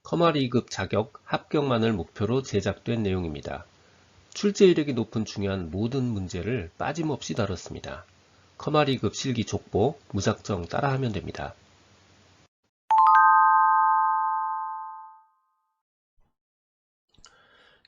커머리2급 자격 합격만을 목표로 제작된 내용입니다. 출제 이력이 높은 중요한 모든 문제를 빠짐없이 다뤘습니다. 커머리2급 실기 족보 무작정 따라하면 됩니다.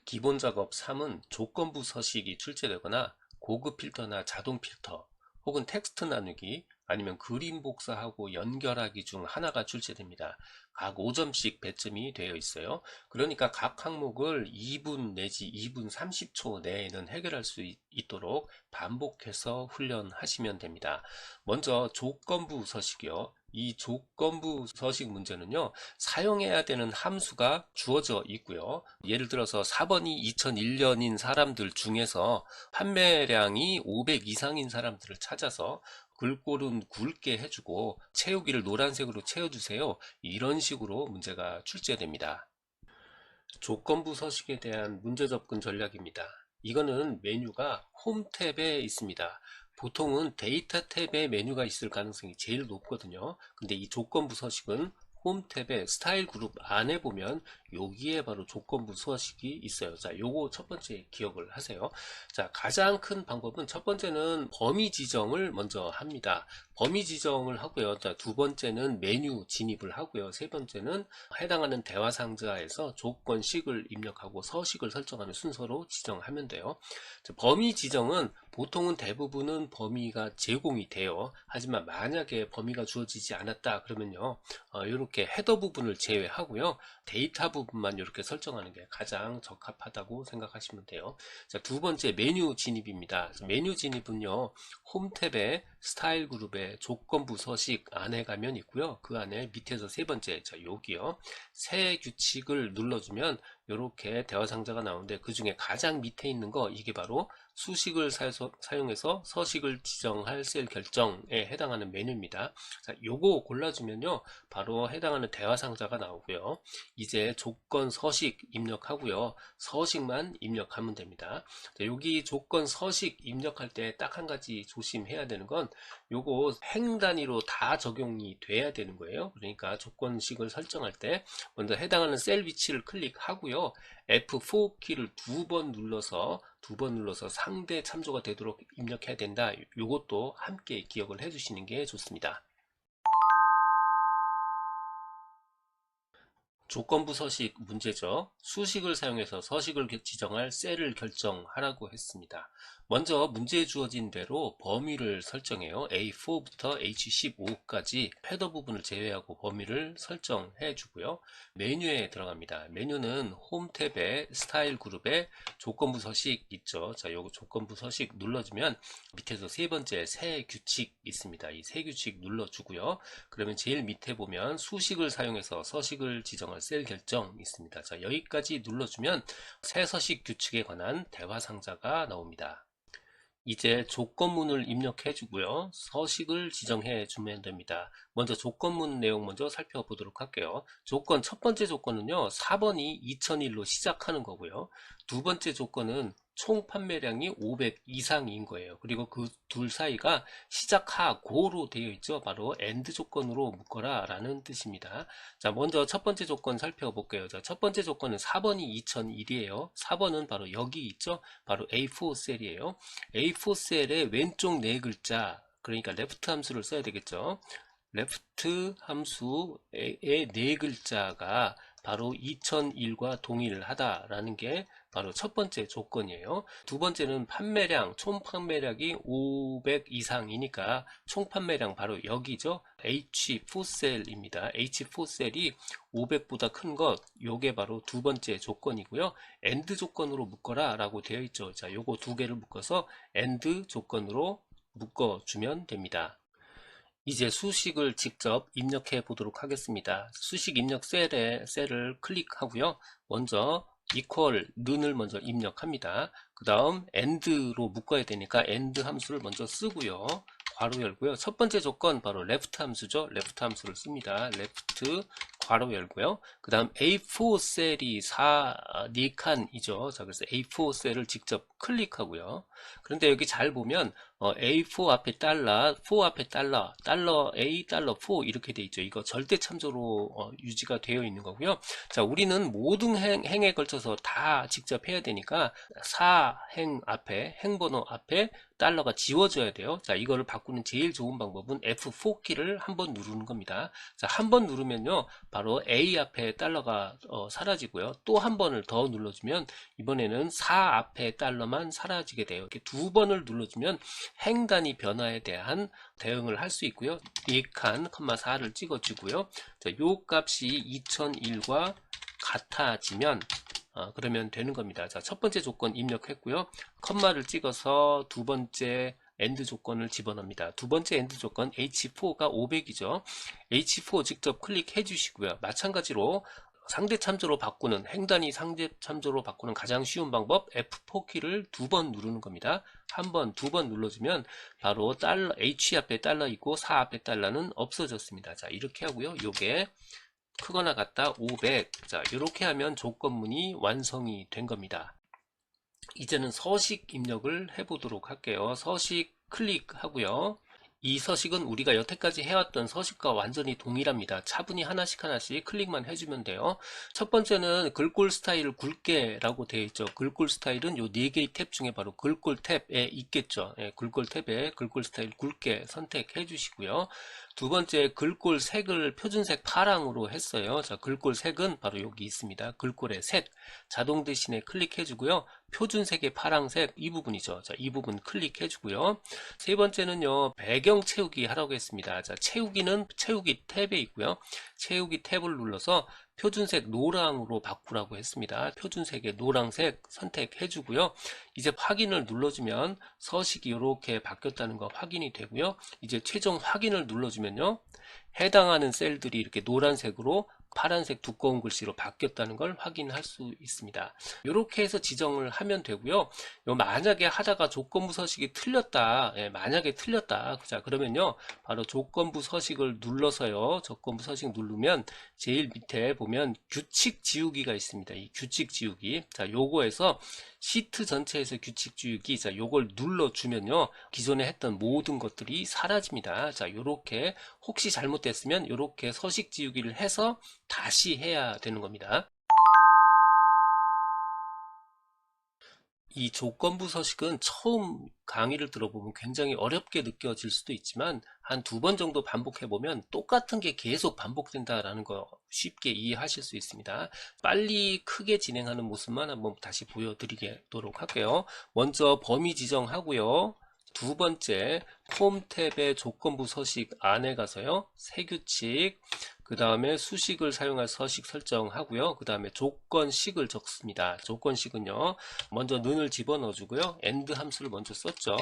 기본 작업 3은 조건부 서식이 출제되거나 고급 필터나 자동 필터 혹은 텍스트 나누기 아니면 그림 복사하고 연결하기 중 하나가 출제됩니다. 각 5점씩 배점이 되어 있어요. 그러니까 각 항목을 2분 내지 2분 30초 내에는 해결할 수 있도록 반복해서 훈련하시면 됩니다. 먼저 조건부 서식이요. 이 조건부 서식 문제는요, 사용해야 되는 함수가 주어져 있고요. 예를 들어서 4번이 2001년인 사람들 중에서 판매량이 500 이상인 사람들을 찾아서 글꼴은 굵게 해주고 채우기를 노란색으로 채워주세요. 이런 식으로 문제가 출제됩니다. 조건부 서식에 대한 문제 접근 전략입니다. 이거는 메뉴가 홈 탭에 있습니다. 보통은 데이터 탭에 메뉴가 있을 가능성이 제일 높거든요. 근데 이 조건부 서식은 홈 탭의 스타일 그룹 안에 보면 여기에 바로 조건부 서식이 있어요. 자, 요거 첫 번째 기억을 하세요. 자, 가장 큰 방법은 첫 번째는 범위 지정을 먼저 합니다. 범위 지정을 하고요. 자, 두 번째는 메뉴 진입을 하고요. 세 번째는 해당하는 대화 상자에서 조건식을 입력하고 서식을 설정하는 순서로 지정하면 돼요. 자, 범위 지정은 보통은 대부분은 범위가 제공이 돼요. 하지만 만약에 범위가 주어지지 않았다 그러면요, 이렇게 헤더 부분을 제외하고요, 데이터 부분만 이렇게 설정하는 게 가장 적합하다고 생각하시면 돼요. 자, 두 번째 메뉴 진입입니다. 메뉴 진입은요, 홈 탭에 스타일 그룹의 조건부 서식 안에 가면 있고요. 그 안에 밑에서 세 번째, 자, 여기요, 새 규칙을 눌러주면 이렇게 대화 상자가 나오는데, 그 중에 가장 밑에 있는 거, 이게 바로 수식을 사용해서 서식을 지정할 셀 결정에 해당하는 메뉴입니다. 자, 요거 골라주면요, 바로 해당하는 대화 상자가 나오고요. 이제 조건 서식 입력하고요, 서식만 입력하면 됩니다. 자, 여기 조건 서식 입력할 때 딱 한 가지 조심해야 되는 건, 요거 행 단위로 다 적용이 돼야 되는 거예요. 그러니까 조건식을 설정할 때 먼저 해당하는 셀 위치를 클릭하고요, F4 키를 두 번 눌러서 상대 참조가 되도록 입력해야 된다. 이것도 함께 기억을 해 주시는 게 좋습니다. 조건부 서식 문제죠. 수식을 사용해서 서식을 지정할 셀을 결정하라고 했습니다. 먼저 문제에 주어진 대로 범위를 설정해요. A4부터 H15까지 헤더 부분을 제외하고 범위를 설정해 주고요. 메뉴에 들어갑니다. 메뉴는 홈 탭에 스타일 그룹에 조건부 서식 있죠. 자, 요거 조건부 서식 눌러주면 밑에서 세 번째 새 규칙 있습니다. 이 새 규칙 눌러주고요. 그러면 제일 밑에 보면 수식을 사용해서 서식을 지정할 셀 결정 있습니다. 자, 여기까지 눌러주면 새 서식 규칙에 관한 대화 상자가 나옵니다. 이제 조건문을 입력해 주고요, 서식을 지정해 주면 됩니다. 먼저 조건문 내용 먼저 살펴보도록 할게요. 첫 번째 조건은요, 4번이 2001로 시작하는 거고요. 두 번째 조건은 총 판매량이 500 이상인 거예요. 그리고 그 둘 사이가 시작하고로 되어 있죠. 바로 AND 조건으로 묶어라 라는 뜻입니다. 자, 먼저 첫 번째 조건 살펴볼게요. 자, 첫 번째 조건은 4번이 2001이에요. 4번은 바로 여기 있죠. 바로 A4 셀이에요. A4 셀의 왼쪽 네 글자, 그러니까 레프트 함수를 써야 되겠죠. 레프트 함수의 네 글자가 바로 2001과 동일하다라는 게 바로 첫 번째 조건이에요. 두 번째는 판매량, 총 판매량이 500 이상이니까 총 판매량 바로 여기죠. H4셀입니다. H4셀이 500보다 큰 것, 요게 바로 두 번째 조건이고요. AND 조건으로 묶어라 라고 되어 있죠. 자, 요거 두 개를 묶어서 AND 조건으로 묶어주면 됩니다. 이제 수식을 직접 입력해 보도록 하겠습니다. 수식 입력 셀을 클릭하고요. 먼저 equal 는을 먼저 입력합니다. 그 다음 and로 묶어야 되니까 and 함수를 먼저 쓰고요. 괄호 열고요. 첫 번째 조건 바로 left 함수죠. left 함수를 씁니다. left 괄호 열고요. 그 다음 A4 셀이 4칸이죠. 자, 그래서 A4 셀을 직접 클릭하고요. 그런데 여기 잘 보면 A4 앞에 달러, 4 앞에 달러, 달러 A, 달러 4 이렇게 돼 있죠. 이거 절대 참조로 유지가 되어 있는 거고요. 자, 우리는 모든 행에 걸쳐서 다 직접 해야 되니까 사행 앞에, 행번호 앞에 달러가 지워져야 돼요. 자, 이거를 바꾸는 제일 좋은 방법은 F4 키를 한번 누르는 겁니다. 자, 한 번 누르면요, 바로 A 앞에 달러가 사라지고요. 또 한 번을 더 눌러주면 이번에는 4 앞에 달러만 사라지게 돼요. 이렇게 두 번을 눌러주면 행 단위 변화에 대한 대응을 할 수 있고요. 4칸, 4를 찍어주고요. 자, 요 값이 2001과 같아지면 그러면 되는 겁니다. 자, 첫 번째 조건 입력했고요. 컴마를 찍어서 두 번째 엔드 조건을 집어넣습니다. 두 번째 엔드 조건 H4가 500이죠. H4 직접 클릭해 주시고요. 마찬가지로 상대 참조로 바꾸는 행단위 상대 참조로 바꾸는 가장 쉬운 방법 F4 키를 두 번 누르는 겁니다. 한 번, 두 번 눌러주면 바로 달러 H 앞에 달러 있고 4 앞에 달러는 없어졌습니다. 자, 이렇게 하고요. 요게 크거나 같다 500. 자, 이렇게 하면 조건문이 완성이 된 겁니다. 이제는 서식 입력을 해보도록 할게요. 서식 클릭하고요. 이 서식은 우리가 여태까지 해왔던 서식과 완전히 동일합니다. 차분히 하나씩 클릭만 해주면 돼요. 첫 번째는 글꼴 스타일을 굵게 라고 되어 있죠. 글꼴 스타일은 요 4개의 탭 중에 바로 글꼴 탭에 있겠죠. 예, 글꼴 탭에 글꼴 스타일 굵게 선택해 주시고요. 두 번째, 글꼴 색을 표준색 파랑으로 했어요. 자, 글꼴 색은 바로 여기 있습니다. 글꼴의 색 자동 대신에 클릭해 주고요. 표준색의 파랑색 이 부분이죠. 자, 이 부분 클릭해 주고요. 세 번째는요, 배경 채우기 하라고 했습니다. 자, 채우기는 채우기 탭에 있고요. 채우기 탭을 눌러서 표준색 노랑으로 바꾸라고 했습니다. 표준색의 노랑색 선택해 주고요. 이제 확인을 눌러주면 서식이 이렇게 바뀌었다는 거 확인이 되고요. 이제 최종 확인을 눌러주면요, 해당하는 셀들이 이렇게 노란색으로 파란색 두꺼운 글씨로 바뀌었다는 걸 확인할 수 있습니다. 이렇게 해서 지정을 하면 되고요. 만약에 하다가 조건부 서식이 틀렸다, 만약에 틀렸다, 자, 그러면요, 바로 조건부 서식을 눌러서요, 조건부 서식 누르면 제일 밑에 보면 규칙 지우기가 있습니다. 이 규칙 지우기, 자, 요거에서 시트 전체에서 규칙 지우기, 자, 요걸 눌러주면요, 기존에 했던 모든 것들이 사라집니다. 자, 요렇게 혹시 잘못됐으면 요렇게 서식 지우기를 해서 다시 해야 되는 겁니다. 이 조건부 서식은 처음 강의를 들어보면 굉장히 어렵게 느껴질 수도 있지만 한 2번 정도 반복해보면 똑같은 게 계속 반복된다라는 거 쉽게 이해하실 수 있습니다. 빨리 크게 진행하는 모습만 한번 다시 보여드리도록 할게요. 먼저 범위 지정하고요. 두 번째, 폼 탭의 조건부 서식 안에 가서요, 세규칙, 그 다음에 수식을 사용할 서식 설정하고요. 그 다음에 조건식을 적습니다. 조건식은요, 먼저 는을 집어넣어 주고요. AND 함수를 먼저 썼죠.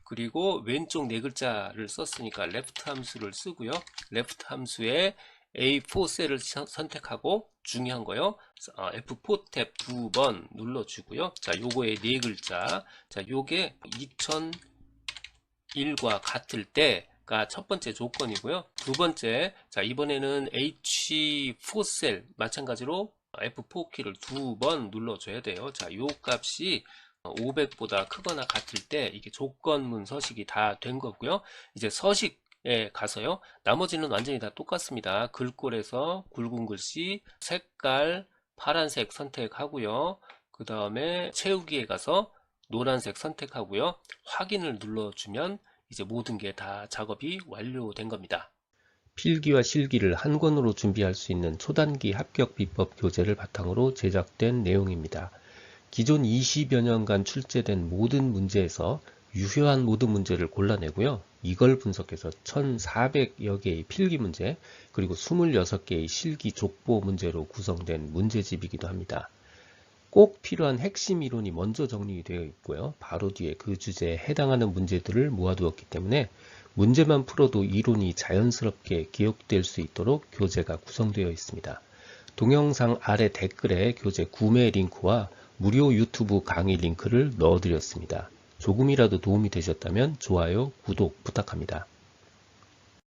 그리고 왼쪽 네 글자를 썼으니까 left 함수를 쓰고요. left 함수에 A4 셀을 선택하고 중요한 거요. F4 탭 두 번 눌러주고요. 자, 요거의 네 글자. 자, 요게 2001과 같을 때가 첫 번째 조건이고요. 두 번째, 자, 이번에는 H4 셀 마찬가지로 F4 키를 두 번 눌러줘야 돼요. 자, 요 값이 500보다 크거나 같을 때 이게 조건문 서식이 다 된 거고요. 이제 서식에 가서요, 나머지는 완전히 다 똑같습니다. 글꼴에서 굵은 글씨 색깔 파란색 선택하고요. 그 다음에 채우기에 가서 노란색 선택하고요. 확인을 눌러주면 이제 모든 게 다 작업이 완료된 겁니다. 필기와 실기를 한 권으로 준비할 수 있는 초단기 합격 비법 교재를 바탕으로 제작된 내용입니다. 기존 20여 년간 출제된 모든 문제에서 유효한 모든 문제를 골라내고요. 이걸 분석해서 1400여 개의 필기 문제, 그리고 26개의 실기 족보 문제로 구성된 문제집이기도 합니다. 꼭 필요한 핵심 이론이 먼저 정리되어 있고요. 바로 뒤에 그 주제에 해당하는 문제들을 모아두었기 때문에 문제만 풀어도 이론이 자연스럽게 기억될 수 있도록 교재가 구성되어 있습니다. 동영상 아래 댓글에 교재 구매 링크와 무료 유튜브 강의 링크를 넣어드렸습니다. 조금이라도 도움이 되셨다면 좋아요, 구독 부탁합니다.